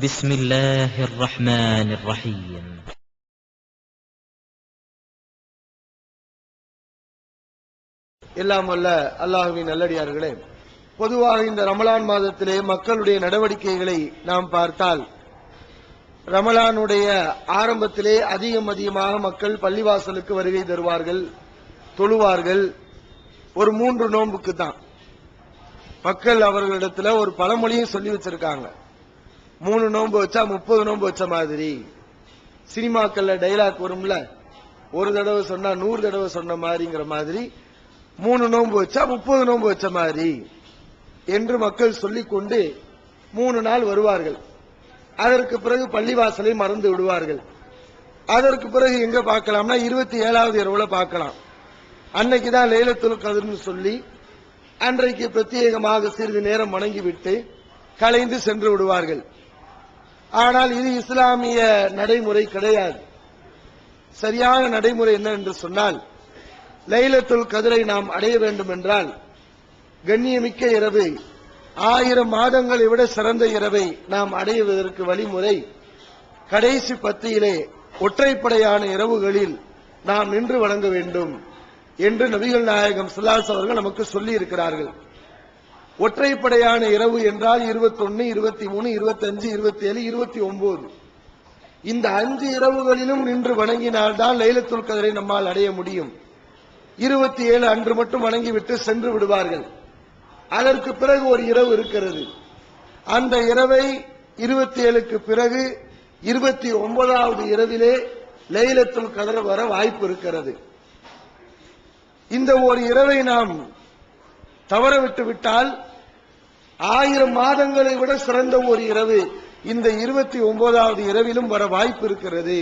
بسم الله الرحمن الرحيم. எல்லாம் வல்ல அல்லாஹ்வின் நல்லடியார்களே, பொதுவாக இந்த ரமலான் மாதத்திலே மக்களுடைய நடவடிக்கைகளை நாம் பார்த்தால், ரமலானுடைய ஆரம்பத்திலே அதிகமாக மக்கள் பள்ளிவாசலுக்கு வருகை தருவார்கள், தொழுவார்கள். ஒரு 3 நோன்புக்கு தான் மக்கள் அவர்களிடத்துல ஒரு பழமொழியும் சொல்லி வச்சிருக்காங்க. 3 நோன்பு வச்சா 30 நோன்பு வச்ச மாதிரி. சினிமாக்கள்ல டைலாக் வரும்ல, ஒரு தடவை சொன்னா 100 தடவை சொன்ன மாதிரிங்கிற மாதிரி 3 நோன்பு வச்சா 30 நோன்பு வச்ச மாதிரி என்று மக்கள் சொல்லிக்கொண்டு 3 நாள் வருவார்கள். அதற்கு பிறகு பள்ளிவாசலை மறந்து விடுவார்கள். அதற்கு பிறகு எங்க பார்க்கலாம்னா 27வது இரவுல பார்க்கலாம். அன்னைக்குதான் லைலத்துல் கத்ர்னு சொல்லி அன்றைக்கு பிரத்யேகமாக சிறிது நேரம் வணங்கிவிட்டு கலைந்து சென்று விடுவார்கள். ஆனால் இது இஸ்லாமிய நடைமுறை கிடையாது. சரியான நடைமுறை என்ன என்று சொன்னால், லைலத்துல் கத்ரை நாம் அடைய வேண்டும் என்றால் கண்ணியமிக்க இரவு, 1000 மாதங்களை விட சிறந்த இரவை நாம் அடைவதற்கு வழிமுறை கடைசி 10 ஒற்றைப்படையான இரவுகளில் நாம் நின்று வணங்க வேண்டும் என்று நபிகள் நாயகம் ஸல்லல்லாஹு அலைஹி அவர்கள் நமக்கு சொல்லி இருக்கிறார்கள். ஒற்றைப்படையான இரவு என்றால் 21, 23, 25, 27, 29 இந்த 5 இரவுகளிலும் நின்று வணங்கினால்தான் லைலத்துல் கத்ரை நம்மால் அடைய முடியும். 27 அன்று மட்டும் வணங்கிவிட்டு சென்று விடுவார்கள். அதற்கு பிறகு ஒரு இரவு இருக்கிறது. அந்த இரவை 27க்கு பிறகு 29வது இரவிலே லைலத்துல் கத்ர் வர வாய்ப்பு இருக்கிறது. இந்த ஒரு இரவை நாம் தவறவிட்டு விட்டால் 1000 மாதங்களை விட சிறந்த ஒரு இரவு இந்த 29வது இரவிலும் வர வாய்ப்பு இருக்கிறது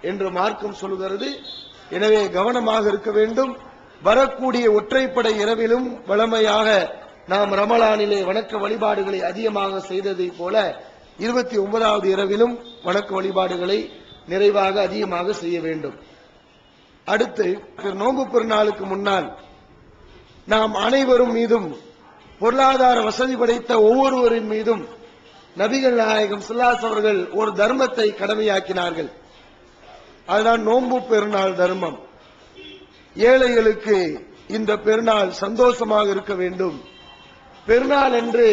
என்று மார்க்கம் சொல்கிறது. எனவே கவனமாக இருக்க வேண்டும். வரக்கூடிய ஒற்றைப்படை இரவிலும் வளமையாக நாம் ரமலானிலே வணக்க வழிபாடுகளை அதிகமாக செய்ததை போல 29வது இரவிலும் வணக்க வழிபாடுகளை நிறைவாக அதிகமாக செய்ய வேண்டும். அடுத்து நோன்பு பெருநாளுக்கு முன்னால் நாம் அனைவரும் மீதும், பொருளாதார வசதி படைத்த ஒவ்வொருவரின் மீதும் நபிகள் நாயகம் ஸல்லல்லாஹு அலைஹி அவர்கள் ஒரு தர்மத்தை கடமையாக்கினார்கள். அதுதான் நோன்பு பெருநாள் தர்மம். ஏழைகளுக்கு இந்த பெருநாள் சந்தோஷமாக இருக்க வேண்டும். பெருநாள் என்று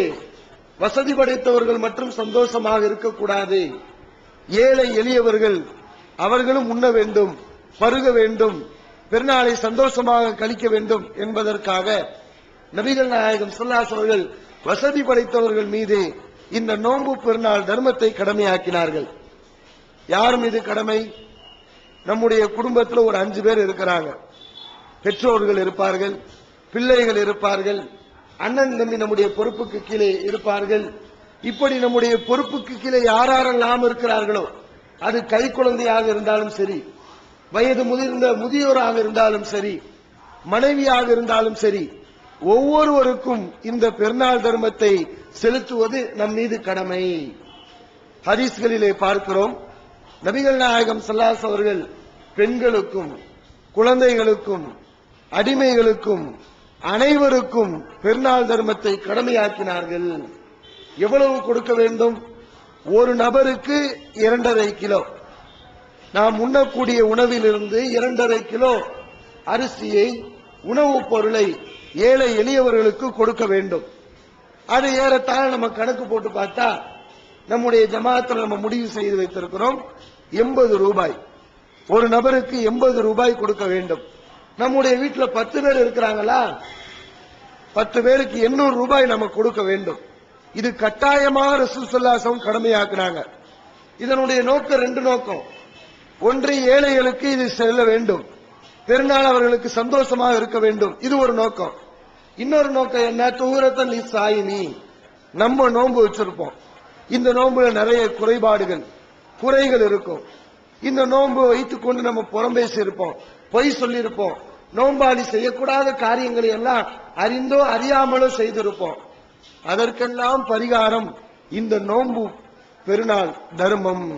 வசதி படைத்தவர்கள் மட்டும் சந்தோஷமாக இருக்கக்கூடாது. ஏழை எளியவர்கள் அவர்களும் உண்ண வேண்டும், பருக வேண்டும், பெருநாளை சந்தோஷமாக கழிக்க வேண்டும் என்பதற்காக நபிகள் நாயகம் ஸல்லல்லாஹு அலைஹி அவர்கள் வசதி படைத்தவர்கள் மீது இந்த நோன்பு பெருநாள் தர்மத்தை கடமையாக்கினார்கள். யார் மீது கடமை? நம்முடைய குடும்பத்தில் ஒரு 5 பேர் இருக்கிறாங்க. பெற்றோர்கள் இருப்பார்கள், பிள்ளைகள் இருப்பார்கள், அண்ணன் தம்பி நம்முடைய பொறுப்புக்கு கீழே இருப்பார்கள். இப்படி நம்முடைய பொறுப்புக்கு கீழே யாரெல்லாம் இருக்கிறார்களோ, அது கை குழந்தையாக இருந்தாலும் சரி, வயது முதிர்ந்த முதியோராக இருந்தாலும் சரி, மனைவியாக இருந்தாலும் சரி, ஒவ்வொருவருக்கும் இந்த பெருநாள் தர்மத்தை செலுத்துவது நம் மீது கடமை. ஹதீஸ்களிலே பார்க்கிறோம், நபிகள் நாயகம் ஸல்லல்லாஹு அலைஹி அவர்கள் பெண்களுக்கும், குழந்தைகளுக்கும், அடிமைகளுக்கும், அனைவருக்கும் பெருநாள் தர்மத்தை கடமையாக்கினார்கள். எவ்வளவு கொடுக்க வேண்டும்? ஒரு நபருக்கு 2.5 கிலோ. நாம் உண்ணக்கூடிய உணவிலிருந்து 2.5 கிலோ அரிசியை, உணவுப் பொருளை ஏழை எளியவர்களுக்கு கொடுக்க வேண்டும். அது ஏறத்தாழ நம்ம கணக்கு போட்டு பார்த்தா நம்முடைய ஜமாத்தில் நம்ம முடிவு செய்து வைத்திருக்கிறோம் 80 ரூபாய். ஒரு நபருக்கு 80 ரூபாய் கொடுக்க வேண்டும். நம்முடைய வீட்டில் 10 பேர் இருக்கிறாங்களா, 10 பேருக்கு 800 ரூபாய் நம்ம கொடுக்க வேண்டும். இது கட்டாயமாக ரசூல் ஸல்லல்லாஹு அலைஹி வஸல்லம் கடமையாக்குனாங்க. இதனுடைய நோக்கம் 2 நோக்கம். ஒன்று, ஏழைகளுக்கு இது செல்ல வேண்டும், பெருநாள் அவர்களுக்கு சந்தோஷமாக இருக்க வேண்டும், இது ஒரு நோக்கம். இன்னொரு நோக்கம் என்ன? துஹூரத்தன் லிஸ்ஸாயிமி. நம்ம நோன்பு வச்சிருப்போம், இந்த நோன்புல நிறைய குறைகள் இருக்கும். இந்த நோன்பு வைத்துக் கொண்டு நம்ம புறம்பேசி இருப்போம், பொய் சொல்லி இருப்போம், நோன்பாளி செய்யக்கூடாத காரியங்களை எல்லாம் அறிந்தோ அறியாமலோ செய்திருப்போம். அதற்கெல்லாம் பரிகாரம் இந்த நோன்பு பெருநாள் தர்மம்.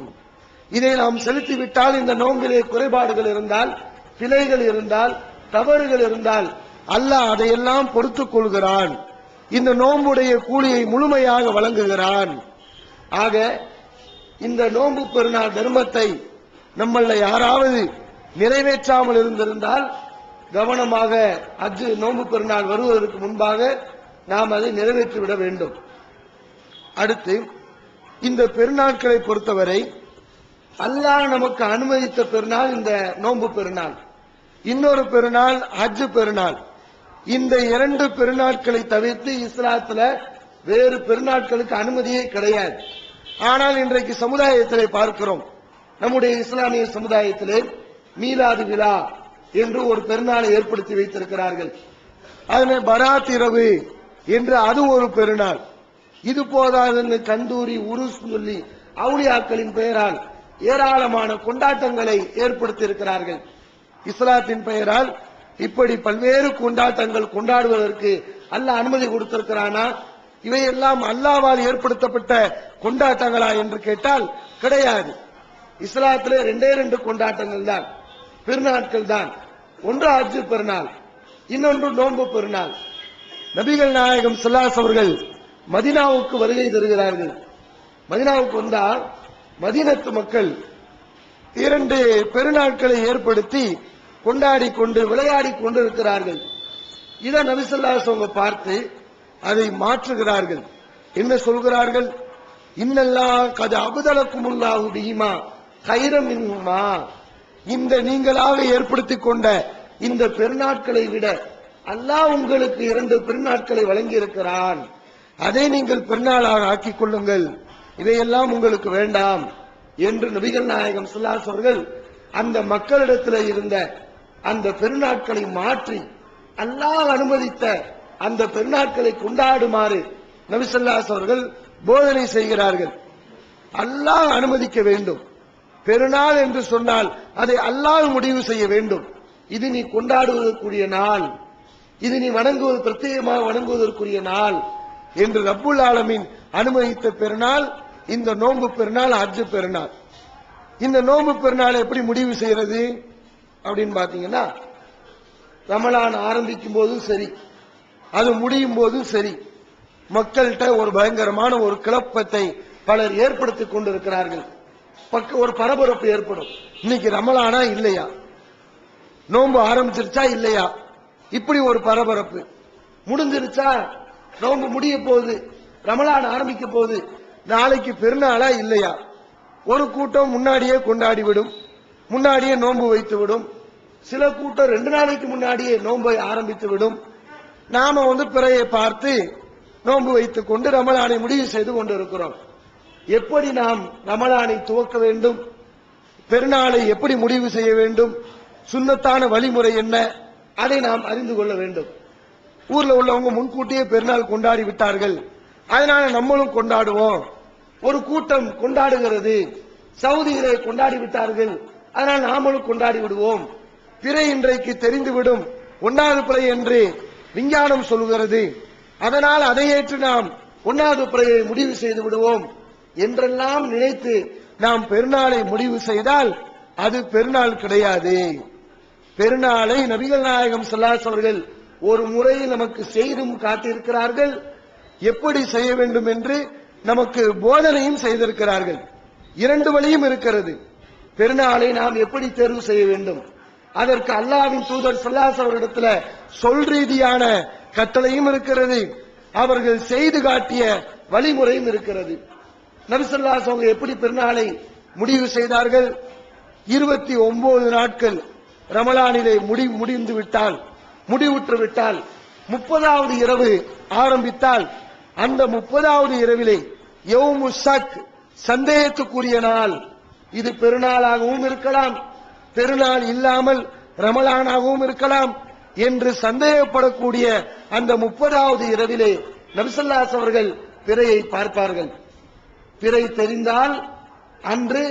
இதை நாம் செலுத்திவிட்டால், இந்த நோன்பிலே குறைபாடுகள் இருந்தால், பிழைகள் இருந்தால், தவறுகள் இருந்தால் அல்லாஹ் அதையெல்லாம் பொறுத்துக் கொள்கிறான். இந்த நோன்புடைய கூலியை முழுமையாக வழங்குகிறான். ஆக இந்த நோன்பு பெருநாள் தர்மத்தை நம்மள யாராவது நிறைவேற்றாமல் இருந்திருந்தால் கவனமாக ஹஜ் நோன்பு பெருநாள் வருவதற்கு முன்பாக நாம் அதை நிறைவேற்றிவிட வேண்டும். அடுத்து இந்த பெருநாட்களை பொறுத்தவரை அல்லாஹ் நமக்கு அனுமதித்த பெருநாள் இந்த நோன்பு பெருநாள், இன்னொரு பெருநாள் ஹஜ் பெருநாள். இந்த இரண்டு பெருநாட்களை தவிர்த்து இஸ்லாத்துல வேறு பெருநாட்களுக்கு அனுமதியே கிடையாது. ஆனால் இன்றைக்கு சமுதாயத்திலே பார்க்கிறோம், நம்முடைய இஸ்லாமிய சமுதாயத்திலே மீலாது விழா என்று ஒரு பெருநாளை ஏற்படுத்தி வைத்திருக்கிறார்கள். அதனை பராத் இரவு என்று அது ஒரு பெருநாள். இது போதாது கந்தூரி உருஸ் சொல்லி அவுலியாக்களின் பெயரால் ஏராளமான கொண்டாட்டங்களை ஏற்படுத்தி இருக்கிறார்கள். இஸ்லாத்தின் பெயரால் இப்படி பல்வேறு கொண்டாட்டங்கள் கொண்டாடுவதற்கு அல்லாஹ் அனுமதி கொடுத்திருக்கிறானா? இவையெல்லாம் அல்லாஹ்வால் ஏற்படுத்தப்பட்ட கொண்டாட்டங்களா என்று கேட்டால் கிடையாது. இஸ்லாத்திலே ரெண்டே ரெண்டு கொண்டாட்டங்கள் தான், பெருநாட்கள் தான். ஒன்று ஹஜ் பெருநாள், இன்னொன்று நோன்பு பெருநாள். நபிகள் நாயகம் ஸல்லல்லாஹு அவர்கள் மதீனாவுக்கு வருகை தருகிறார்கள். மதீனாவுக்கு வந்தால் மதீனத்து மக்கள் இரண்டு பெருநாட்களை ஏற்படுத்தி கொண்டாடி கொண்டு விளையாடி கொண்டு இருக்கிறார்கள். இதை நபி ஸல்லல்லாஹு அலைஹி வஸல்லம் பார்த்து அதை மாற்றுகிறார்கள். என்ன சொல்கிறார்கள்? இன்னல்லாஹ் கத் அபதலக்குமுல்லாஹு பிஹிமா கைரம் மின்ஹுமா, இந்த நீங்களாக ஏற்படுத்திக் கொண்ட இந்த பெருநாட்களை விட அல்லாஹ் உங்களுக்கு இரண்டு பெருநாட்களை வழங்கி இருக்கிறான். அதை நீங்கள் பெருநாளாக ஆக்கிக் கொள்ளுங்கள், இவையெல்லாம் உங்களுக்கு வேண்டாம் என்று நபிகள் நாயகம் ஸல்லல்லாஹு அலைஹி அவர்கள் அந்த மக்களிடத்தில் இருந்த அந்த பெருநாட்களை மாற்றி அல்லாஹ் அனுமதித்த அந்த பெருநாட்களை கொண்டாடுமாறு நபி ஸல்லல்லாஹு அலைஹி அவர்கள் போதனை செய்கிறார்கள். அல்லாஹ் அனுமதிக்க வேண்டும். பெருநாள் என்று சொன்னால் அதை அல்லாஹ் முடிவு செய்ய வேண்டும். இது நீ கொண்டாடுவதற்குரிய நாள், இது நீ வணங்குவது பிரத்யேகமாக வணங்குவதற்குரிய நாள் என்று ரப்புல் ஆலமீன் அனுமதித்த பெருநாள் இந்த நோன்பு பெருநாள், ஹஜ் பெருநாள். இந்த நோன்பு பெருநாள் எப்படி முடிவு செய்யறது அப்படின்னு பாத்தீங்கன்னா, ரமலான் ஆரம்பிக்கும் போதும் சரி, அது முடியும் போதும் சரி, மக்கள்கிட்ட ஒரு பயங்கரமான ஒரு குழப்பத்தை பலர் ஏற்படுத்திக் கொண்டிருக்கிறார்கள். ஒரு பரபரப்பு ஏற்படும். இன்னைக்கு ரமலானா இல்லையா, நோன்பு ஆரம்பிச்சிருச்சா இல்லையா, இப்படி ஒரு பரபரப்பு. முடிஞ்சிருச்சா, நோன்பு முடிய போகுது, ரமலான் ஆரம்பிக்க போகுது, நாளைக்கு பெருநாளா இல்லையா. ஒரு கூட்டம் முன்னாடியே கொண்டாடி விடும், முன்னாடியே நோன்பு வைத்து விடும். சில கூட்டம் 2 நாளைக்கு முன்னாடியே நோன்பை ஆரம்பித்து விடும். நாம பிறையை பார்த்து நோன்பு வைத்துக் கொண்டு ரமலானை முடிவு செய்து கொண்டிருக்கிறோம். எப்படி நாம் ரமலானை துவக்க வேண்டும், பெருநாளை எப்படி முடிவு செய்ய வேண்டும், சுன்னத்தான வழிமுறை என்ன, அதை நாம் அறிந்து கொள்ள வேண்டும். ஊர்ல உள்ளவங்க முன்கூட்டியே பெருநாள் கொண்டாடி விட்டார்கள், அதனால நம்மளும் கொண்டாடுவோம். ஒரு கூட்டம் கொண்டாடுகிறது, சவுதியிலே கொண்டாடி விட்டார்கள், அதனால் நாமளும் கொண்டாடி விடுவோம். பிறை இன்றைக்கு தெரிந்துவிடும், 1வது பிறை என்று விஞ்ஞானம் சொல்கிறது, அதனால் அதை ஏற்று நாம் 1வது பிறையை முடிவு செய்து விடுவோம் என்றெல்லாம் நினைத்து நாம் பெருநாளை முடிவு செய்தால் அது பெருநாள் கிடையாது. பெருநாளை நபிகள் நாயகம் ஸல்லல்லாஹு அலைஹி அவர்கள் ஒரு முறை நமக்கு செய்தும் காட்டியிருக்கிறார்கள், எப்படி செய்ய வேண்டும் என்று நமக்கு போதனையும் செய்திருக்கிறார்கள். 2 வழியும் இருக்கிறது. பெருநாளை நாம் எப்படி தேர்வு செய்ய வேண்டும், அதற்கு அல்லாஹ்வின் தூதர் ஸல்லல்லாஹு அலைஹி அவர்களிடத்தில் சொல் ரீதியான கட்டளையும் இருக்கிறது, அவர்கள் செய்து காட்டிய வழிமுறையும் இருக்கிறது. நபி ஸல்லல்லாஹு அலைஹி வஸல்லம் எப்படி பெருநாளை முடிவு செய்தார்கள்? 29 நாட்கள் ரமலானிலே முடிந்து விட்டால், முடிவுற்று விட்டால், 30வது இரவு ஆரம்பித்தால், அந்த 30வது இரவிலே யௌமு ஷக், சந்தேகத்துக்குரிய நாள், இது பெருநாளாகவும் இருக்கலாம், பெருநாள் இல்லாமல் ரமலானாகவும் இருக்கலாம் என்று சந்தேகப்படக்கூடிய அந்த 30வது இரவிலே நபி ஸல்லல்லாஹு அலைஹி அவர்கள் பிறையை பார்ப்பார்கள். பிறை தெரிந்தால் அன்று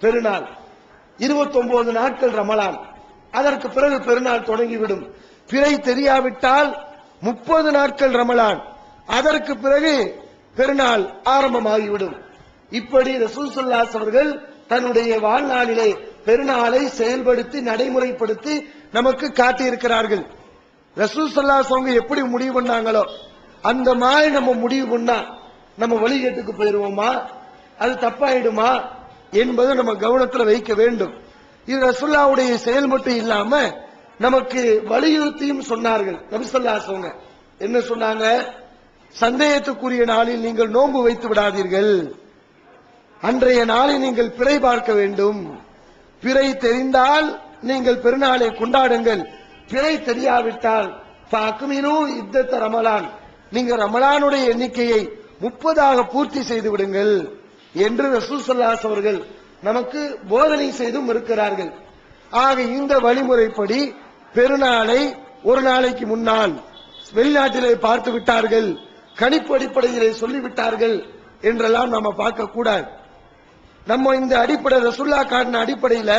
பெருநாள். 29 நாட்கள் ரமலான், அதற்கு பிறகு பெருநாள் தொடங்கிவிடும். பிறை தெரியாவிட்டால் 30 நாட்கள் ரமலான், அதற்கு பிறகு பெருநாள் ஆரம்பமாகிவிடும். இப்படி ரசூல் ஸல்லல்லாஹு அலைஹி அவர்கள் தன்னுடைய வாழ்நாளிலே பெருநாளை செயல்படுத்தி நடைமுறைப்படுத்தி நமக்கு காட்டியிருக்கிறார்கள். ரசூல் ஸல்லல்லாஹு அலைஹி வஸல்லம் எப்படி முடிவு பண்ணாங்களோ அந்த மாதிரி நம்ம முடிவு பண்ணா நம்ம வழிகேட்டுக்கு போயிருவோமா, அது தப்பாயிடுமா என்பது நம்ம கவனத்தில் வைக்க வேண்டும். இது ரசூலுல்லாஹ்வுடைய செயல் மட்டும் இல்லாம நமக்கு வலியுறுத்தியும் சொன்னார்கள். நபி ஸல்லல்லாஹு அலைஹி வஸல்லம் என்ன சொன்னாங்க? சந்தேகத்துக்குரிய நாளில் நீங்கள் நோன்பு வைத்து விடாதீர்கள். அன்றைய நாளில் நீங்கள் பிறை பார்க்க வேண்டும். பிறை தெரிந்தால் நீங்கள் பெருநாளை கொண்டாடுங்கள். பிறை தெரியாவிட்டால் இத்தத்த ரமலான், நீங்க ரமலானுடைய எண்ணிக்கையை 30 பூர்த்தி செய்து விடுங்கள் என்று ரசூல் ஸல்லல்லாஹு அலைஹி அவர்கள் நமக்கு போதனை செய்தும் இருக்கிறார்கள். ஆக இந்த வழிமுறைப்படி பெருநாளை ஒரு நாளைக்கு முன்னால் வெளிநாட்டிலே பார்த்து விட்டார்கள், கணிப்பு அடிப்படையிலே சொல்லிவிட்டார்கள் என்றெல்லாம் நாம பார்க்க கூடாது. நம்ம இந்த அடிப்படை ரசூலுல்லாஹ் காட்டின அடிப்படையில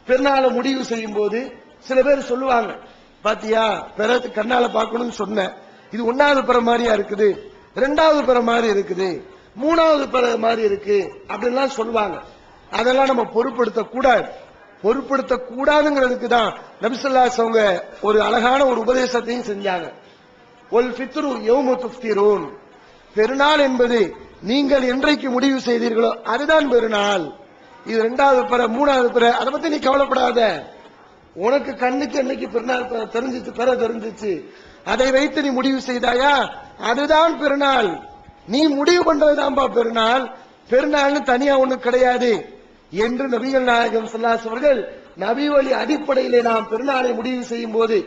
பெருநாளை முடிவு செய்யும் போது சில பேர் சொல்லுவாங்க, பாத்தியா பிறகு கண்ணால பார்க்கணும்னு சொன்ன, இது 1வது பிற மாதிரியா இருக்குது, 2வது பிற மாதிரி இருக்குது, 3வது பிற மாதிரி இருக்கு அப்படின்லாம் சொல்லுவாங்க. அதெல்லாம் நம்ம பொருட்படுத்த கூடாது. பொருட்படுத்த கூடாதுங்கிறதுக்கு தான் நபி ஸல்லல்லாஹு அலைஹி வஸல்லம் ஒரு அழகான ஒரு உபதேசத்தையும் செஞ்சாங்க. ஒல் ஃபித்ரு யௌமு துஃப்திரூன், பெருநாள் என்பது நீங்கள் என்றைக்கு முடிவு செய்தீர்களோ அதுதான் பெருநாள். இது 2வது பிற 3வது பிற அதை பத்தி நீ கவலைப்படாத. உனக்கு கண்ணுக்கு என்னைக்கு பெருநாள் தெரிஞ்சிச்சு, பிற தெரிஞ்சிச்சு, அதை வைத்து நீ முடிவு செய்தாயா அதுதான் பெருநாள். நீ முடிவு பண்றதுதான்பா பெருநாள். பெருநாள்னு தனியா ஒண்ணு கிடையாது என்று நபிகள் நாயகம் ஸல்லல்லாஹு அலைஹி அவர்கள் நபி வழி அடிப்படையிலே நாம் பெருநாளை முடிவு செய்யும் போது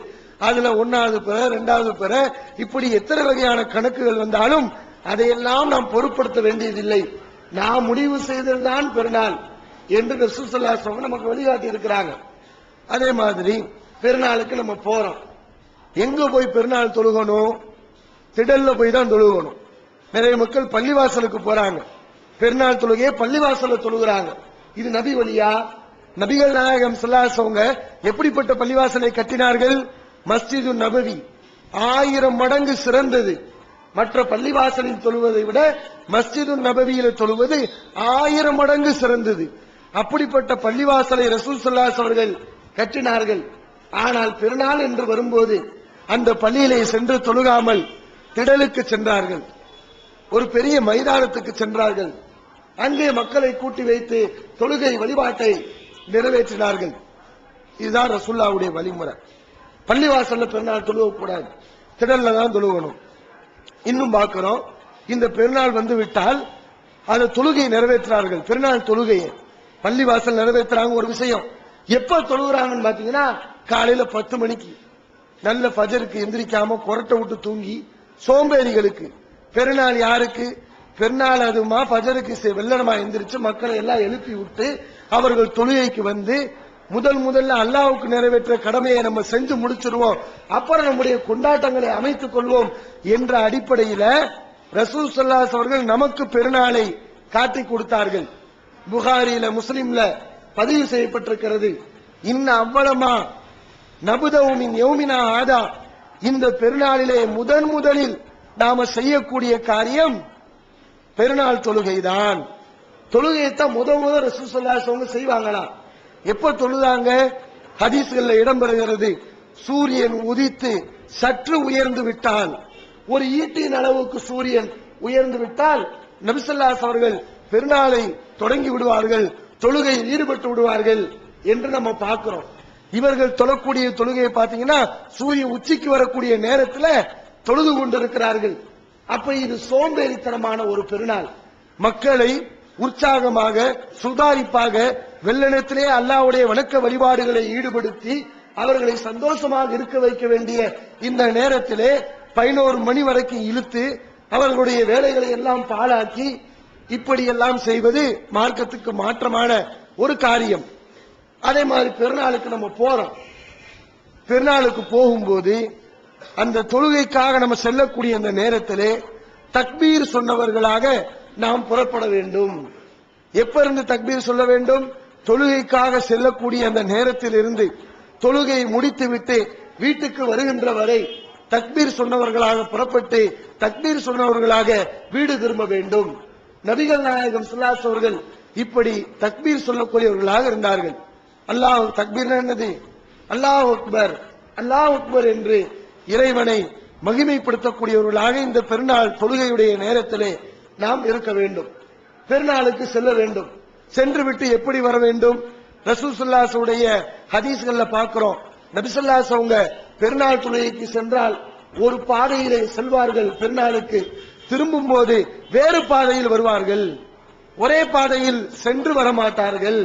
அதுல 1வது பிற 2வது பிற இப்படி எத்தனை வகையான கணக்குகள் வந்தாலும் அதையெல்லாம் நாம் பொருட்படுத்த வேண்டியதில்லை. நாம் முடிவு செய்ததுதான் பெருநாள் என்று ரசூல் ஸல்லல்லாஹு அலைஹி வஸல்லம் நமக்கு வழிகாட்டி இருக்கிறாங்க. அதே மாதிரி பெருநாளுக்கு நம்ம போறோம். எங்க போய் பெருநாள் தொழுகணும்? திடல்ல போய் தான் தொழுகணும். நிறைய மக்கள் பள்ளிவாசலுக்கு போறாங்க, பெருநாள் தொழுகையை பள்ளிவாசல்ல தொழுகிறாங்க. இது நபி வழியா? நபிகள் நாயகம் ஸல்லல்லாஹு அலைஹி வஸல்லம் எப்படிப்பட்ட பள்ளிவாசலை கட்டினார்கள்? மஸ்ஜிது நபவி 1000 மடங்கு சிறந்தது. மற்ற பள்ளிவாசலில் தொழுவதை விட மஸ்ஜிது நபவியில தொழுவது 1000 மடங்கு சிறந்தது. அப்படிப்பட்ட பள்ளிவாசலை ரசூல் ஸல்லல்லாஹு அலைஹி அவர்கள் கட்டினார்கள். ஆனால் பெருநாள் என்று வரும்போது அந்த பள்ளியிலே சென்று தொழுகாமல் திடலுக்கு சென்றார்கள், ஒரு பெரிய மைதானத்துக்கு சென்றார்கள். அங்கே மக்களை கூட்டி வைத்து தொழுகை வழிபாட்டை நிறைவேற்றினார்கள். இதுதான் ரசூலுல்லாஹ்வுடைய வழிமுறை. பள்ளிவாசல்ல பெருநாள் தொழுவக்கூடாது, திடல்ல தான் தொழுகணும். இன்னும் பார்க்கிறோம், இந்த பெருநாள் வந்து விட்டால் அந்த தொழுகை நிறைவேற்றார்கள். பெருநாள் தொழுகையை பள்ளிவாசல் நிறைவேற்றுறாங்க. ஒரு விஷயம், எப்ப தொழுகிறாங்கன்னு பாத்தீங்கன்னா காலையில 10 மணிக்கு நல்ல ஃபஜருக்கு எந்திரிக்காம கொரட்டை விட்டு தூங்கி சோம்பேறிகளுக்கு. பெருநாள் யாருக்கு? பெருநாள் அதுமா ஃபஜருக்கு வெள்ளனமா எந்திரிச்சு மக்களை எல்லாம் எழுப்பி விட்டு அவர்கள் தொழுகைக்கு வந்து முதல்ல அல்லாஹ்வுக்கு நிறைவேற்ற கடமையை நம்ம செஞ்சு முடிச்சிருவோம், அப்புறம் நம்முடைய கொண்டாட்டங்களை அமைத்துக் கொள்வோம் என்ற அடிப்படையில ரசூல் ஸல்லல்லாஹு அலைஹி அவர்கள் நமக்கு பெருநாளை காட்டி கொடுத்தார்கள். புகாரில முஸ்லிம்ல பதிவு செய்யப்பட்டிருக்கிறது. இன்ன அவ்வளமா நபுதவுமின் யௌமினா ஆதா, இந்த பெருநாளிலே முதலில் நாம செய்யக்கூடிய காரியம் பெருநாள் தொழுகைதான். தொழுகையைத்தான் முதல் ரசூல் ஸல்லல்லாஹு அலைஹி வஸல்லம் செய்வாங்களாம். எப்ப தொழுதாங்க? ஹதீஸ்கள்ல இடம்பெறுகிறது, சூரியன் உதித்து சற்று உயர்ந்து விட்டால், ஒரு ஈட்டின் அளவுக்கு சூரியன் உயர்ந்து விட்டால் நபி ஸல்லல்லாஹு அலைஹி அவர்கள் பெருநாளை தொடங்கி விடுவார்கள், தொழுகையில் ஈடுபட்டு விடுவார்கள் என்று நம்ம பார்க்கிறோம். இவர்கள் தொழக்கூடிய தொழுகையை பார்த்தீங்கன்னா சூரியன் உச்சிக்கு வரக்கூடிய நேரத்தில் தொழுது கொண்டிருக்கிறார்கள். அப்ப இது சோம்பேறித்தனமான ஒரு பெருநாள். மக்களை உற்சாகமாக சுதாரிப்பாக வெள்ளனத்திலே அல்லாஹ்வுடைய வணக்க வழிபாடுகளை ஈடுபடுத்தி அவர்களை சந்தோஷமாக இருக்க வைக்க வேண்டிய இந்த நேரத்திலே 11 மணி வரைக்கும் இழுத்து அவர்களுடைய வேலைகளை எல்லாம் பாழாக்கி இப்படியெல்லாம் செய்வது மார்க்கத்துக்கு மாற்றமான ஒரு காரியம். அதே மாதிரி பெருநாளுக்கு நம்ம போறோம். பெருநாளுக்கு போகும்போது அந்த தொழுகைக்காக நம்ம செல்லக்கூடிய அந்த நேரத்திலே தக்பீர் சொன்னவர்களாக நாம் புறப்பட வேண்டும். எப்ப இருந்து தக்பீர் சொல்ல வேண்டும்? தொழுகைக்காக செல்லக்கூடிய அந்த நேரத்தில் இருந்து தொழுகையை முடித்துவிட்டு வீட்டுக்கு வருகின்ற வரை தக்பீர் சொன்னவர்களாக புறப்பட்டு தக்பீர் சொன்னவர்களாக வீடு திரும்ப வேண்டும். நபிகள் நாயகம் ஸல்லல்லாஹு அலைஹி அவர்கள் இப்படி தக்பீர் சொல்லக்கூடியவர்களாக இருந்தார்கள். அல்லாஹ் தக்பீர் என்னது? அல்லாஹ் அக்பர், அல்லாஹ் அக்பர் என்று இறைவனை மகிமைப்படுத்தக்கூடியவர்களாக இந்த பெருநாள் தொழுகையுடைய நேரத்திலே நாம் இருக்க வேண்டும். பெருநாளுக்கு செல்ல வேண்டும். சென்று விட்டு எப்படி வர வேண்டும்? ரசூல் ஸல்லல்லாஹு அலைஹி உடைய ஹதீஸ்கள்ல பார்க்கிறோம். நபி ஸல்லல்லாஹு அலைஹி அவங்க பெருநாள் தொழுகைக்கு சென்றால் ஒரு பாதையிலே செல்வார்கள் பெருநாளுக்கு, திரும்பும் போது வேறு பாதையில் வருவார்கள். ஒரே பாதையில் சென்று வரமாட்டார்கள்.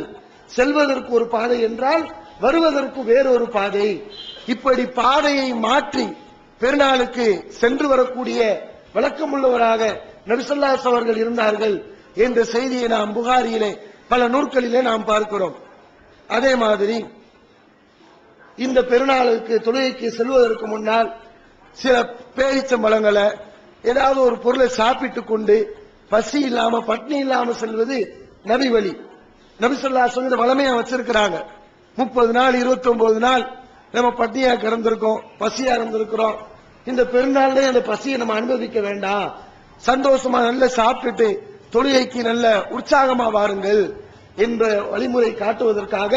செல்வதற்கு ஒரு பாதை என்றால் வருவதற்கு வேறொரு பாதை. இப்படி பாதையை மாற்றி பெருநாளுக்கு சென்று வரக்கூடிய வழக்கமுள்ளவராக நபி ஸல்லல்லாஹு அலைஹி அவர்கள் இருந்தார்கள் என்ற செய்தியை நாம் புகாரியிலே பல நூல்களிலே நாம் பார்க்கிறோம். அதே மாதிரி இந்த பெருநாளுக்கு தொழுகைக்கு செல்வதற்கு முன்னால் சில பேரிச்சம்பழங்களை ஏதாவது ஒரு பொருளை சாப்பிட்டுக் கொண்டு பசி இல்லாம பட்னி இல்லாம செல்வது நபி வழி. நபி ஸல்லல்லாஹு அலைஹி வஸல்லம் வளமையா வச்சிருக்கிறாங்க. 30 நாள் 29 நாள் நம்ம பட்னியா கிடந்திருக்கோம், பசியா இருந்திருக்கிறோம். இந்த பெருநாள்ல அந்த பசியை நம்ம அனுபவிக்க வேண்டாம், சந்தோஷமா நல்ல சாப்பிட்டுட்டு தொழுகைக்கு நல்ல உற்சாகமா வாருங்கள் என்ற வழிமுறை காட்டுவதற்காக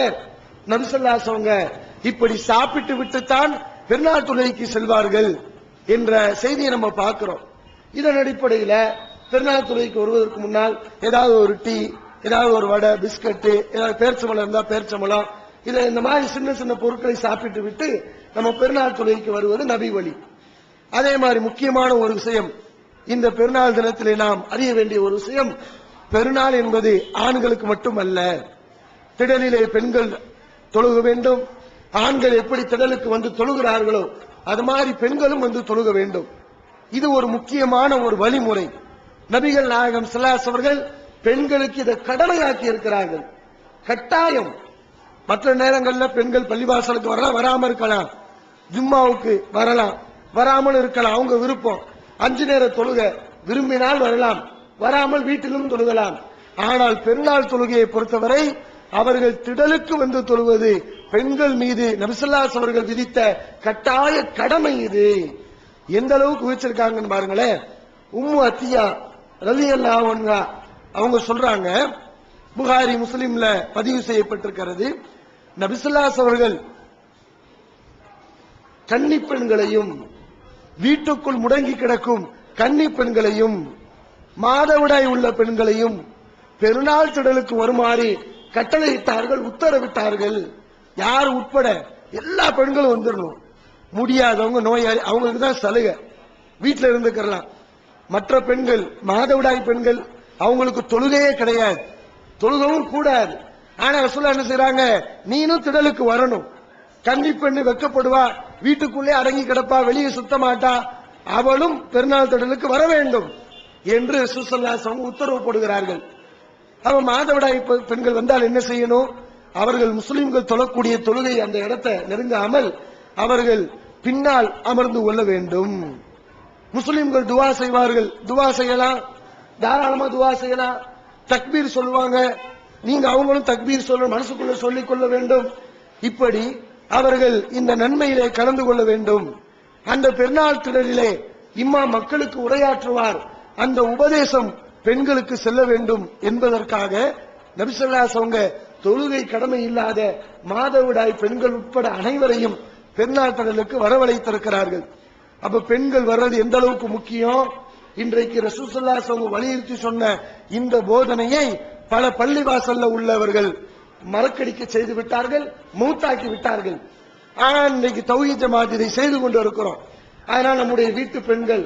நபி ஸல்லல்லாஹு அலைஹி வஸல்லம் இப்படி சாப்பிட்டு விட்டுத்தான் பெருநாள் தொழுகைக்கு செல்வார்கள் என்ற செய்தியை நம்ம பார்க்கிறோம். இதன் அடிப்படையில் பெருநாள் தொழுகைக்கு வருவதற்கு முன்னால் ஏதாவது ஒரு டீ, ஏதாவது ஒரு வடை, பிஸ்கட்டு, ஏதாவது பேரிச்சம்பழம் இருந்தா பேரிச்சம்பழம், இதை இந்த மாதிரி சின்ன சின்ன பொருட்களை சாப்பிட்டு விட்டு நம்ம பெருநாள் தொழுகைக்கு வருவது நபி வழி. அதே மாதிரி முக்கியமான ஒரு விஷயம், இந்த பெருநாள் தினத்திலே நாம் அறிய வேண்டிய ஒரு விஷயம், பெருநாள் என்பது ஆண்களுக்கு மட்டுமல்ல, திடலிலே பெண்கள் தொழுக வேண்டும். ஆண்கள் எப்படி திடலுக்கு வந்து தொழுகிறார்களோ அது மாதிரி பெண்களும் வந்து தொழுக வேண்டும். இது ஒரு முக்கியமான ஒரு வழிமுறை. நபிகள் நாயகம் ஸல்லல்லாஹு அலைஹி அவர்கள் பெண்களுக்கு இதை கடமையாக்கி இருக்கிறார்கள், கட்டாயம். மற்ற நேரங்களில் பெண்கள் பள்ளிவாசலுக்கு வரலாம், வராம இருக்கலாம், ஜும்மாவுக்கு வரலாம், வராமல் இருக்கலாம், அவங்க விருப்பம். 5 நேர தொழுக விரும்பினால் வரலாம், வராமல் வீட்டிலும் தொழுகலாம். ஆனால் பெருநாள் தொழுகையை பொறுத்தவரை அவர்கள் திடலுக்கு வந்து தொழுவது பெண்கள் மீது நபி ஸல்லல்லாஹு அலைஹி அவர்கள் விதித்த கட்டாய கடமை. இது எந்த அளவுக்கு வச்சிருக்காங்கன்னு பாருங்களேன். உம்மு அத்தியா ரலியல்லாஹு அன்ஹா அவங்க சொல்றாங்க, புகாரி முஸ்லிம்ல பதிவு செய்யப்பட்டிருக்கிறது, நபி ஸல்லல்லாஹு அலைஹி அவர்கள் கன்னி பெண்களையும் வீட்டுக்குள் முடங்கி கிடக்கும் கன்னி பெண்களையும் மாதவிடாய் உள்ள பெண்களையும் பெருநாள் திடலுக்கு வருமாறு கட்டளையிட்டார்கள், உத்தரவிட்டார்கள். யார் உட்பட எல்லா பெண்களும் வந்துடணும். முடியாதவங்க, நோயாளி, அவங்களுக்கு தான் சலுகை, வீட்டில் இருந்துக்கலாம். மற்ற பெண்கள், மாதவிடாய் பெண்கள், அவங்களுக்கு தொழுகையே கிடையாது, தொழுகவும் கூடாது. ஆனா ரசூலுல்லாஹ் என்ன செய்றாங்க, நீனும் திடலுக்கு வரணும். கன்னி பெண்ணு வெக்கப்படுவா, வீட்டுக்குள்ளே அடங்கி கிடப்பா, வெளியே சுத்த மாட்டா, அவளும் பெருநாள் திடலுக்கு வர வேண்டும் என்று ரசூலுல்லாஹி ஸல்லல்லாஹு அலைஹி வஸல்லம் உத்தரவு போடுகிறார்கள். அவ மாதவிடாய் பெண்கள் வந்தால் என்ன செய்யணும்? அவர்கள் முஸ்லிம்கள் தொழக்கூடிய தொழுகை அந்த இடத்தை நெருங்காமல் அவர்கள் பின்னால் அமர்ந்து கொள்ள வேண்டும். முஸ்லிம்கள் துவா செய்வார்கள், துவா செய்யலாம், தாராளமா துவா செய்யலாம். தக்பீர் சொல்லுவாங்க, நீங்க அவங்களும் தக்பீர் சொல்ல மனசுக்குள்ள சொல்லிக் கொள்ள வேண்டும். இப்படி அவர்கள் இந்த நன்மையிலே கலந்து கொள்ள வேண்டும். அந்த பெருநாள் திடலிலே இம்மா மக்களுக்கு உரையாற்றுவார், அந்த உபதேசம் பெண்களுக்கு செல்ல வேண்டும் என்பதற்காக நபி ஸல்லல்லாஹு அலைஹி வஸல்லம் தொழுகை கடமை இல்லாத மாதவிடாய் பெண்கள் உட்பட அனைவரையும் பெருநாள் திடலுக்கு வரவழைத்திருக்கிறார்கள். அப்ப பெண்கள் வர்றது எந்த அளவுக்கு முக்கியம்? இன்றைக்கு ரசூல் ஸல்லல்லாஹு அலைஹி வஸல்லம் வலியுறுத்தி சொன்ன இந்த போதனையை பல பள்ளிவாசல்ல உள்ளவர்கள் மறக்கடிக்க செய்து விட்டார்கள், மூத்தாக்கி விட்டார்கள். ஆனால் இன்றைக்கு தௌஹீத் ஜமாத் இதை செய்து கொண்டு இருக்கிறோம். அதனால் நம்முடைய வீட்டு பெண்கள்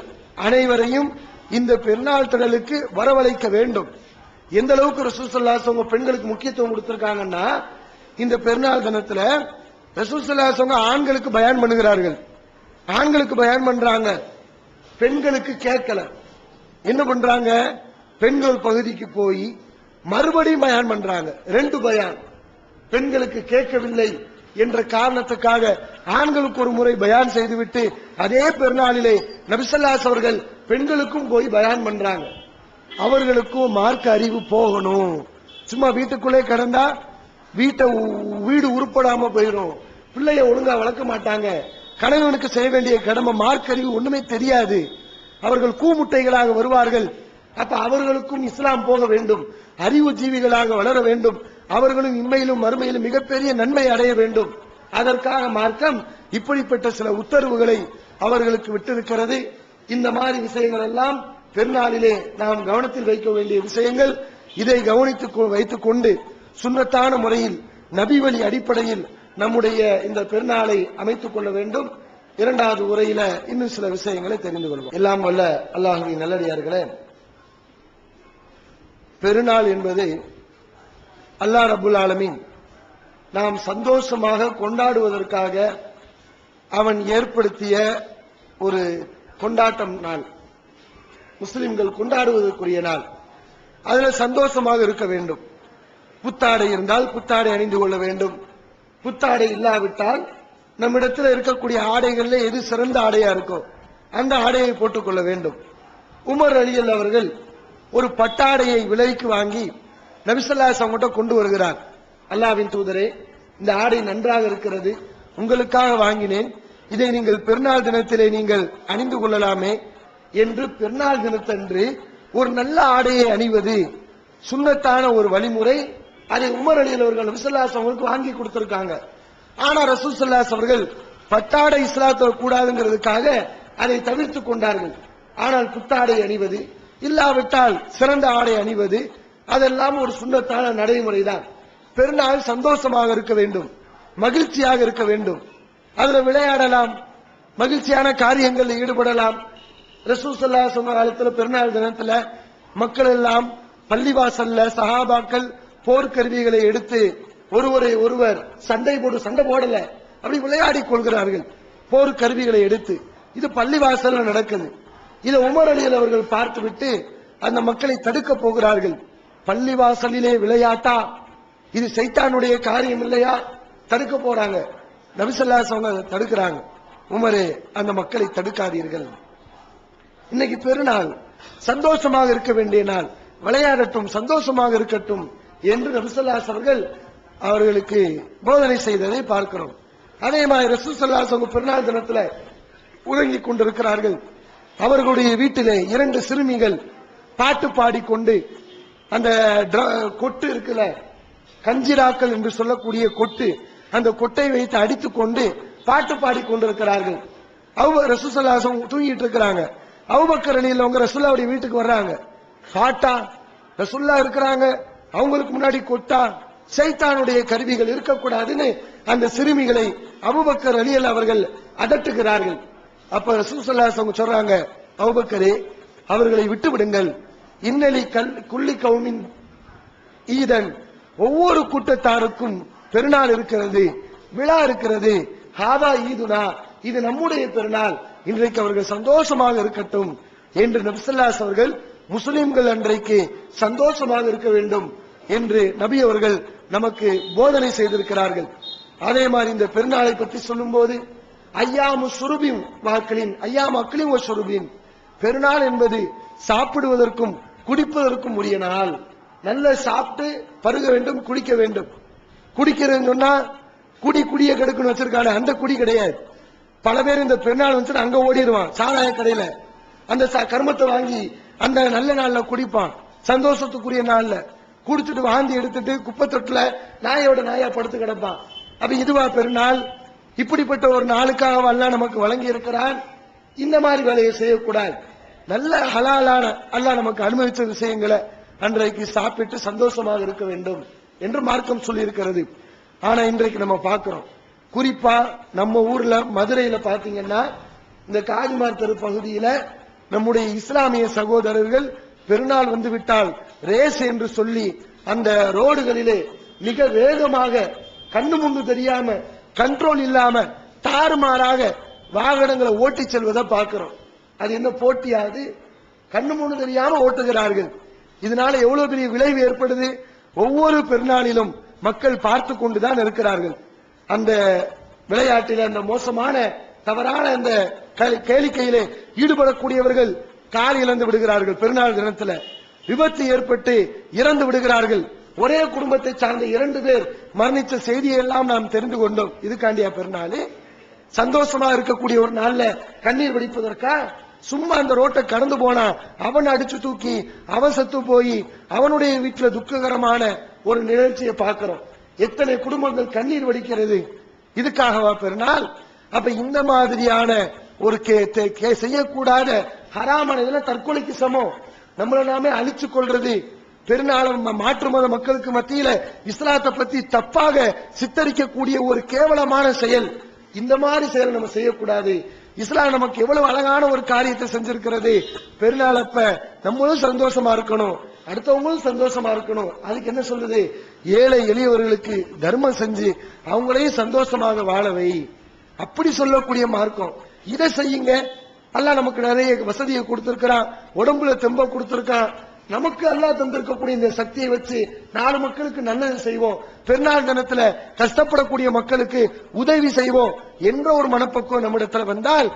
அனைவரையும் இந்த பெருநாள் திடலுக்கு வரவழைக்க வேண்டும். எந்த அளவுக்கு ரசூல் ஸல்லல்லாஹு அலைஹி வஸல்லம் பெண்களுக்கு முக்கியத்துவம் கொடுத்திருக்காங்கன்னா, இந்த பெருநாள் தினத்துல ரசூல் ஸல்லல்லாஹு அலைஹி வஸல்லம் ஆண்களுக்கு பயான் பண்ணுகிறார்கள், ஆண்களுக்கு பயான் பண்றாங்க, பெண்களுக்கு கேட்கல. என்ன பண்றாங்க? பெண்கள் பகுதிக்கு போய் மறுபடியும் பயான் பண்றாங்க. 2 பயான். பெண்களுக்கு கேட்கவில்லை என்ற காரணத்துக்காக ஆண்களுக்கு ஒரு முறை பயான் செய்துவிட்டு அதே பெருநாளிலே நபி ஸல்லல்லாஹு அலைஹி அவர்கள் பெண்களுக்கும் போய் பயான் பண்றாங்க. அவர்களுக்கும் மார்க்க அறிவு போகணும். சும்மா வீட்டுக்குள்ளே கிடந்தா வீடு உருப்படாம போயிடும், பிள்ளைய ஒழுங்கா வளர்க்க மாட்டாங்க, கணவனுக்கு செய்ய வேண்டிய கடமை மார்க்க அறிவு ஒண்ணுமே தெரியாது, அவர்கள் கூமுட்டைகளாக வருவார்கள். அப்ப அவர்களுக்கும் இஸ்லாம் போக வேண்டும், அறிவு ஜீவிகளாக வளர வேண்டும், அவர்களும் இம்மையிலும் மறுமையிலும் மிகப்பெரிய நன்மை அடைய வேண்டும். அதற்காக மார்க்கம் இப்படிப்பட்ட சில உத்தரவுகளை அவர்களுக்கு விட்டிருக்கிறது. இந்த மாதிரி விஷயங்கள் எல்லாம் பெருநாளிலே நாம் கவனத்தில் வைக்க வேண்டிய விஷயங்கள். இதை கவனித்து வைத்துக் கொண்டு சுன்னத்தான முறையில் நபி வழி அடிப்படையில் நம்முடைய இந்த பெருநாளை அமைத்துக் கொள்ள வேண்டும். இரண்டாவது உரையில இன்னும் சில விஷயங்களை தெரிந்து கொள்வோம். எல்லாம் வல்ல அல்லாஹ்வின் நல்லடியார்களே, பெருநாள் என்பது அல்லாஹ் ரப்புல் ஆலமீன் நாம் சந்தோஷமாக கொண்டாடுவதற்காக அவன் ஏற்படுத்திய ஒரு கொண்டாட்டம் நாள், முஸ்லிம்கள் கொண்டாடுவதற்குரிய நாள். அதுல சந்தோஷமாக இருக்க வேண்டும். புத்தாடை இருந்தால் புத்தாடை அணிந்து கொள்ள வேண்டும். புத்தாடை இல்லாவிட்டால் நம்மிடத்தில் இருக்கக்கூடிய ஆடைகள்ல எது சிறந்த ஆடையா இருக்கோ அந்த ஆடையை போட்டுக் கொள்ள வேண்டும். உமர் அலியல் அவர்கள் ஒரு பட்டாடையை விலைக்கு வாங்கி நபி ஸல்லல்லாஹு அலைஹி வஸல்லம் கொண்டு வருகிறார். அல்லாஹ்வின் தூதரே, இந்த ஆடை நன்றாக இருக்கிறது, உங்களுக்காக வாங்கினேன், இதை நீங்கள் பெருநாள் தினத்திலே நீங்கள் அணிந்து கொள்ளலாமே என்று பெருநாள் தினத்தன்று ஒரு நல்ல ஆடையை அணிவது சுன்னத்தான ஒரு வழிமுறை. அதை உமர் அலியல் அவர்கள் நபி ஸல்லல்லாஹு அலைஹி வஸல்லம் வாங்கி கொடுத்திருக்காங்க. ஆனா ரசூல் ஸல்லல்லாஹு அலைஹி வஸல்லம் பட்டாடை இஸ்லாத்தை கூடாதுங்கிறதுக்காக அதை தவிர்த்துக் கொண்டார்கள். ஆனால் புத்தாடை அணிவது இல்லாவிட்டால் சிறந்த ஆடை அணிவது அதெல்லாம் ஒரு சுன்னத்தான நடைமுறைதான். பெருநாள் சந்தோஷமாக இருக்க வேண்டும், மகிழ்ச்சியாக இருக்க வேண்டும். அதுல விளையாடலாம், மகிழ்ச்சியான காரியங்களில் ஈடுபடலாம். ரசூல் ஸல்லல்லாஹு அலைஹி வஸல்லம் காலத்துல பெருநாள் தினத்துல மக்கள் எல்லாம் பள்ளிவாசல்ல சஹாபாக்கள் போர்க்கருவிகளை எடுத்து ஒருவரை ஒருவர் சண்டை போடல, அப்படி விளையாடி கொள்கிறார்கள் போர்க்கருவிகளை எடுத்து. இது பள்ளிவாசல்ல நடக்குது. இதை உமர் அலியல் அவர்கள் பார்த்துவிட்டு அந்த மக்களை தடுக்க போகிறார்கள். பள்ளிவாசலிலே விளையாட்டா, இது சைத்தானுடைய காரியம் இல்லையா? தடுக்க போறாங்க. நபி ஸல்லல்லாஹு அலைஹி வஸல்லம் தடுக்கிறாங்க. உமரே, அந்த மக்களை தடுக்காதீர்கள், இன்னைக்கு பெருநாள், சந்தோஷமாக இருக்க வேண்டிய நாள், விளையாடட்டும், சந்தோஷமாக இருக்கட்டும் என்று நபி ஸல்லல்லாஹு அலைஹி வஸல்லம் அவர்களுக்கு போதனை செய்ததை பார்க்கிறோம். அதே மாதிரி ரசூல் ஸல்லல்லாஹு அலைஹி வஸல்லம் பெருநாள் தினத்துல உறங்கிக் கொண்டிருக்கிறார்கள். அவர்களுடைய வீட்டிலே 2 சிறுமிகள் பாட்டு பாடிக்கொண்டு அந்த கொட்டு இருக்குல்ல, கஞ்சிராக்கள் என்று சொல்லக்கூடிய கொட்டு, அந்த கொட்டை வைத்து அடித்துக் கொண்டு பாட்டு பாடிக்கொண்டிருக்கிறார்கள். ரசூல் ஸல்லல்லாஹு அலைஹி வஸல்லம் தூங்கிட்டு இருக்கிறாங்க. அபூபக்கர் ரலியல்லாஹு ரசூலுல்லாஹ்வுடைய வீட்டுக்கு வர்றாங்க. பாட்டா, ரசூலுல்லாஹ் இருக்கிறாங்க, அவங்களுக்கு முன்னாடி கொட்டா, சைத்தானுடைய கருவிகள் இருக்கக்கூடாதுன்னு அந்த சிறுமிகளை அபூபக்கர் ரலியல்லாஹு அவர்கள் அதட்டுகிறார்கள். அப்ப ரசூல் ஸல்லல்லாஹு அலைஹி வஸல்லம் சொல்றாங்க, அபூபக்கரே, அவர்களை விட்டு விடுங்கள். இன்னலி குல்லி கௌமின் ஈதன், ஒவ்வொரு கூட்டத்தாருக்கும் பெருநாள் இருக்கிறது, விழா இருக்கிறது. ஹாதா ஈதுனா, இது நம்முடைய பெருநாள், இன்றைக்கு அவர்கள் சந்தோஷமாக இருக்கட்டும் என்று நபி ஸல்லல்லாஹு அலைஹி அவர்கள் முஸ்லிம்கள் அன்றைக்கு சந்தோஷமாக இருக்க வேண்டும் என்று நபி அவர்கள் நமக்கு போதனை செய்திருக்கிறார்கள். அதே மாதிரி இந்த பெருநாளை பற்றி சொல்லும் போது ஐயாமு சுருபின் வாக்களின் ஐயாம் அக்லின் சுருபின், பெருநாள் என்பது சாப்பிடுவதற்கும் குடிப்பதற்கும் உரிய நாள். நல்ல சாப்பிட்டு பருக வேண்டும், குடிக்க வேண்டும். குடிக்கிறதுன்னு சொன்னா குடிய கெடுக்குன்னு வச்சிருக்காங்க, அந்த குடி கிடையாது. பல பேர் இந்த பெருநாள் வந்து அங்க ஓடிடுவான், சாராய கடையில அந்த கர்மத்தை வாங்கி அந்த நல்ல நாள்ல குடிப்பான், சந்தோஷத்துக்குரிய நாள்ல குடிச்சிட்டு வாந்தி எடுத்துட்டு குப்பை தொட்டுல நாயோட நாயா படுத்து கிடப்பான். அப்ப இதுவா பெருநாள்? இப்படிப்பட்ட ஒரு நாளுக்காக அல்லாஹ் நமக்கு வழங்கி இருக்கிறான். இந்த மாதிரி வேலையை செய்யக்கூடாது. நல்ல ஹலாலான அல்லாஹ் நமக்கு அனுமதித்த விஷயங்களை அன்றைக்கு சாப்பிட்டு சந்தோஷமாக இருக்க வேண்டும் என்று மார்க்கம் சொல்லி இருக்கிறது. ஆனா இன்றைக்கு நம்ம பார்க்கிறோம், குறிப்பா நம்ம ஊர்ல மதுரையில பாத்தீங்கன்னா இந்த காஜிமார் தெரு பகுதியில நம்முடைய இஸ்லாமிய சகோதரர்கள் பெருநாள் வந்து விட்டால் ரேஸ் என்று சொல்லி அந்த ரோடுகளிலே மிக வேகமாக கண்ணு முன்னு தெரியாம கண்ட்ரோல் இல்லாம தாறுமாறாக வாகனங்களை ஓட்டி செல்வதை பார்க்கிறோம். அது என்ன போட்டியாது? கண்ணு முன்னு தெரியாம ஓட்டுகிறார்கள். இதனால எவ்வளவு பெரிய விளைவு ஏற்படுது? ஒவ்வொரு பெருநாளிலும் மக்கள் பார்த்து கொண்டுதான் இருக்கிறார்கள். அந்த விளையாட்டில அந்த மோசமான தவறான அந்த கேளிக்கையிலே ஈடுபடக்கூடியவர்கள் கால் இழந்து விடுகிறார்கள். பெருநாள் தினத்துல விபத்து ஏற்பட்டு இறந்து விடுகிறார்கள். ஒரே குடும்பத்தை சார்ந்த 2 பேர் மரணித்த செய்தியை எல்லாம் நாம் தெரிந்து கொண்டோம். இதுக்காண்டியா பெருநாள்? சந்தோஷமா இருக்கக்கூடிய ஒரு நாள்ல கண்ணீர் வடிப்பதற்கா? சும்மா அந்த ரோட்டை கடந்து போனா அவன் அடிச்சு தூக்கி அவன் செத்து போய் அவனுடைய வீட்டுல துக்ககரமான ஒரு நிகழ்ச்சியை பார்க்கிறோம். எத்தனை குடும்பங்கள் கண்ணீர் வடிக்கிறது. இதுக்காகவா பெருநாள்? அப்ப இந்த மாதிரியான ஒரு செய்யக்கூடாத ஹராமான இதெல்லாம் தற்கொலைக்கு சமம். நம்மள நாமே அழிச்சு கொள்றது, பெருநாள் மாற்று மத மக்களுக்கு மத்தியில இஸ்லாத்தை பத்தி தப்பாக சித்தரிக்கக்கூடிய ஒரு கேவலமான செயல். இந்த மாதிரி செயல் நம்ம செய்யக்கூடாது. இஸ்லாம் நமக்கு எவ்வளவு அழகான ஒரு காரியத்தை செஞ்சிருக்கிறது. பெருநாள் அப்ப நம்மளும் சந்தோஷமா இருக்கணும், அடுத்தவங்களும் சந்தோஷமா இருக்கணும். அதுக்கு என்ன சொல்லுது? ஏழை எளியவர்களுக்கு தர்மம் செஞ்சு அவங்களையும் சந்தோஷமாக வாழவை. அப்படி சொல்லக்கூடிய மார்க்கம். இதை செய்யுங்க. அல்லாஹ் நமக்கு நிறைய வசதியை கொடுத்திருக்கிறான், உடம்புல தெம்ப கொடுத்திருக்கான். நமக்கு அல்லாஹ் தந்திருக்கக்கூடிய இந்த சக்தியை வச்சு 4 மக்களுக்கு நல்லது செய்வோம், பெருநாள் தினத்துல கஷ்டப்படக்கூடிய மக்களுக்கு உதவி செய்வோம் என்ற ஒரு மனப்பக்குவம் நம்மிடத்துல வந்தால்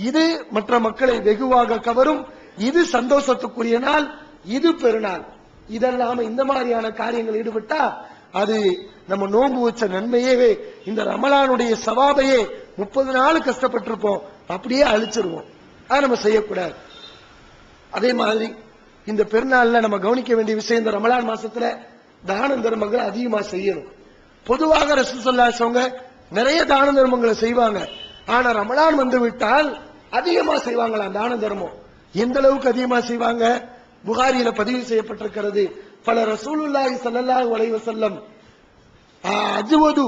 இது மற்ற மக்களை வெகுவாக கவரும். இது சந்தோஷத்துக்குரிய நாள், இது பெருநாள். இதெல்லாம இந்த மாதிரியான காரியங்கள் ஈடுபட்டா அது நம்ம நோன்பு வச்ச நன்மையே, இந்த ரமலானுடைய சவாபையே 30 நாள் கஷ்டப்பட்டிருப்போம் அப்படியே அழிச்சிருவோம். அதை நம்ம செய்யக்கூடாது. அதே மாதிரி இந்த பெருநாள்ல நம்ம கவனிக்க வேண்டிய விஷயம், இந்த ரமலான் மாசத்துல தான தர்மங்கள் அதிகமா செய்யணும். பொதுவாக ரசூல் ஸல்லல்லாஹு அலைஹி வஸல்லம் நிறைய தான தர்மங்களை செய்வாங்க. ஆனா ரமலான் வந்து விட்டால் அதிகமா செய்வாங்களாம் தான தர்மம். எந்த அளவுக்கு அதிகமா செய்வாங்க? புகாரியில பதிவு செய்யப்பட்டிருக்கிறது. பல ரசூலுல்லாஹி ஸல்லல்லாஹு அலைஹி வஸல்லம் அஜ்வது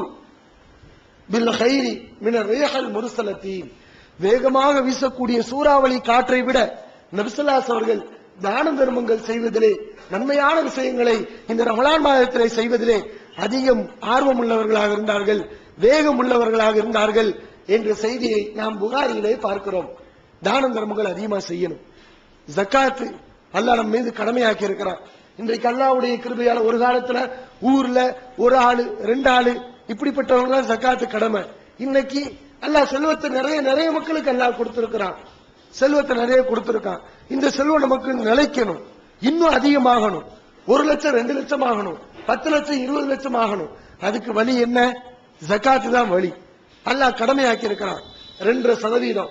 பில் கைரி மின ரீஹல் முர்சலத்தீன், வேகமாக வீசக்கூடிய சூறாவளி காற்றை விட நபி ஸல்லல்லாஹு அலைஹி அவர்கள் தான தர்மங்கள் செய்வதிலே, நன்மையான விஷயங்களை இந்த ரமலான் மாதத்திலே செய்வதிலே அதிகம் ஆர்வம் உள்ளவர்களாக இருந்தார்கள், வேகம் உள்ளவர்களாக இருந்தார்கள் என்ற செய்தியை நாம் புகாரியிலே பார்க்கிறோம். தான தர்மங்கள் அதிகமா செய்யணும். ஜக்காத் அல்லாஹ் நம்ம மீது கடமையாக்கி இருக்கிறான். இன்றைக்கு அல்லாஹ்வுடைய கிருபையால ஒரு காலத்துல ஊர்ல ஒரு ஆளு 2 ஆளு இப்படிப்பட்டவங்க ஜக்காத்து கடமை. இன்னைக்கு அல்லாஹ் செல்வத்தை நிறைய மக்களுக்கு அல்லாஹ் கொடுத்திருக்கிறான், செல்வத்தை நிறைய கொடுத்திருக்கான். இந்த செல்வம் நமக்கு நிலைக்கணும், இன்னும் அதிகமாகணும். 1 லட்சம் 2 லட்சம் ஆகணும், 10 லட்சம் 20 லட்சம் ஆகணும். அதுக்கு வழி என்ன? ஜக்காத்து தான் வழி. அல்லாஹ் கடமையாக்கி இருக்கிறான். 2.5%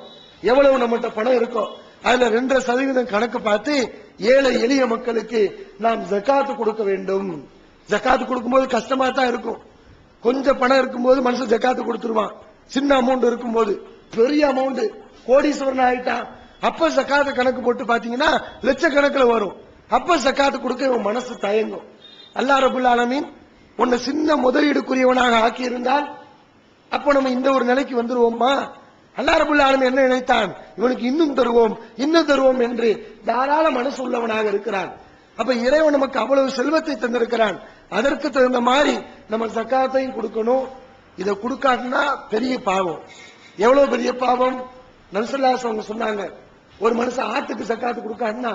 எவ்வளவு நம்மகிட்ட பணம் இருக்கோ அதுல 2.5% கணக்கு பார்த்து ஏழை எளிய மக்களுக்கு நாம் ஜக்காத்து கொடுக்க வேண்டும். ஜக்காத்து கொடுக்கும்போது கஷ்டமா தான் இருக்கும். கொஞ்சம் பணம் இருக்கும்போது மனுஷன் ஜக்காத்து கொடுத்துருவான். சின்ன அமௌண்ட் இருக்கும்போது, பெரிய அமௌண்ட் கோடீஸ்வரன் ஆயிட்டான், அப்ப ஜக்காத்து கணக்கு போட்டு பாத்தீங்கன்னா லட்சக்கணக்கில் வரும். அப்ப ஜக்காத்து கொடுக்க இவன் மனசு தயங்கும். அல்லாஹ் ரப்பல் ஆலமீன் உன்னை சின்ன முதலீடுக்குரியவனாக ஆக்கி இருந்தால் அப்ப நம்ம இந்த ஒரு நிலைக்கு வந்துருவோமா? அல்லாஹ் ரப்பல் ஆலமீன் என்ன நினைத்தான்? இவனுக்கு இன்னும் தருவோம் என்று தாராள மனசு உள்ளவனாக இருக்கிறான். அப்ப இறைவன் நமக்கு அவ்வளவு செல்வத்தை தந்திருக்கிறான். அதற்கு தகுந்த மாதிரி நம்ம ஜக்காத்தையும் கொடுக்கணும். இதை கொடுக்காட்டினா பெரிய பாவம். எவ்வளவு பெரிய பாவம்? நபி ஸல்லல்லாஹு அலைஹி வஸல்லம் சொன்னாங்க, ஒரு மனுஷன் ஆட்டுக்கு ஜக்காத்து கொடுக்காட்டினா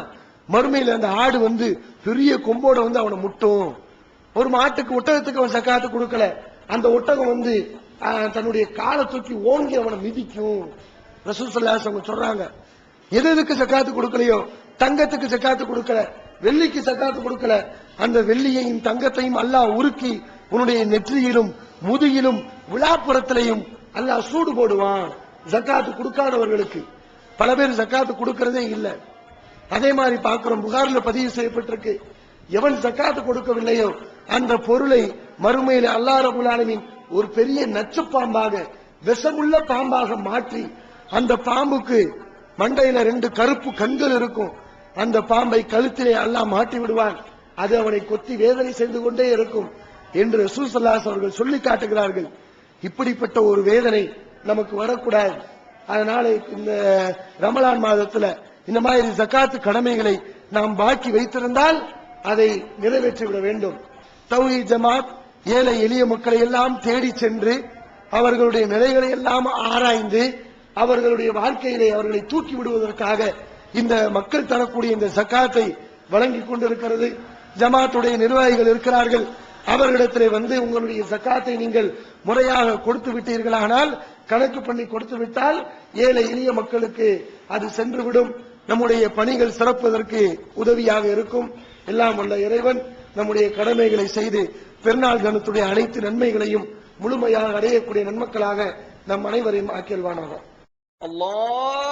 மறுமையில அந்த ஆடு வந்து பெரிய கொம்போட வந்து அவனை முட்டும். ஒரு மாட்டுக்கு ஒட்டகத்துக்கு அவன் ஜக்காத்து கொடுக்கல, அந்த ஒட்டகம் வந்து தன்னுடைய காலை தூக்கி ஓங்கி அவனை மிதிக்கும். ரசூல் ஸல்லல்லாஹு அலைஹி வஸல்லம் சொல்றாங்க, எதுக்கு ஜக்காத்து கொடுக்கலையோ, தங்கத்துக்கு ஜக்காத்து கொடுக்கல, வெள்ளிக்கு ஜக்காத்து கொடுக்கல, அந்த வெள்ளியையும் தங்கத்தையும் அல்லாஹ் உருக்கி உன்னுடைய நெற்றியிலும் முதுகிலும் விழாப்புறத்திலையும் அல்லாஹ் சூடு போடுவான். ஜக்காத்து கொடுக்காதவர்களுக்கு பல பேர் ஜக்காத்து கொடுக்கிறதே இல்லை. அதே மாதிரி பார்க்கிறோம், புகாரில பதிவு செய்யப்பட்டிருக்கு, எவன் ஜக்காத்து கொடுக்கவில்லையோ அந்த பொருளை மறுமையில அல்லாஹ் ரப்பல் ஆலமீன் ஒரு பெரிய நச்சு பாம்பாக, விஷமுள்ள பாம்பாக மாற்றி, அந்த பாம்புக்கு மண்டையில 2 கருப்பு கண்கள் இருக்கும், அந்த பாம்பை கழுத்திலே அல்லாஹ் மாட்டி விடுவான். அது அவனை கொத்தி வேதனை செய்து கொண்டே இருக்கும் என்று ரசூல் ஸல்லல்லாஹு அலைஹி அவர்கள் சொல்லி காட்டுகிறார்கள். இப்படிப்பட்ட ஒரு வேதனை நமக்கு வரக்கூடாது. அதனால இந்த ரமலான் மாதத்துல இந்த மாதிரி ஜக்காத்து கடமைகளை நாம் பாக்கி வைத்திருந்தால் அதை நிறைவேற்றிவிட வேண்டும். தௌஹீத் ஜமாத் ஏழை எளிய மக்களை எல்லாம் தேடி சென்று அவர்களுடைய நிலைகளை எல்லாம் ஆராய்ந்து அவர்களுடைய வாழ்க்கையிலே அவர்களை தூக்கி விடுவதற்காக இந்த மக்கள் தரக்கூடிய இந்த ஜக்காத்தை வழங்கி கொண்டிருக்கிறது. ஜமாத்துடைய நிர்வாகிகள் இருக்கிறார்கள், அவர்களிடத்திலே வந்து உங்களுடைய ஜக்காத்தை நீங்கள் முறையாக கொடுத்து விட்டீர்களானால், கணக்கு பண்ணி கொடுத்து விட்டால் ஏழை எளிய மக்களுக்கு அது சென்றுவிடும். நம்முடைய பணிகள் சிறப்பதற்கு உதவியாக இருக்கும். எல்லாம் வல்ல இறைவன் நம்முடைய கடமைகளை செய்து பெருநாள் தினத்துடைய அனைத்து நன்மைகளையும் முழுமையாக அடையக்கூடிய நன்மக்களாக நம் அனைவரையும் ஆக்கியல்வானாக. அல்லாஹ்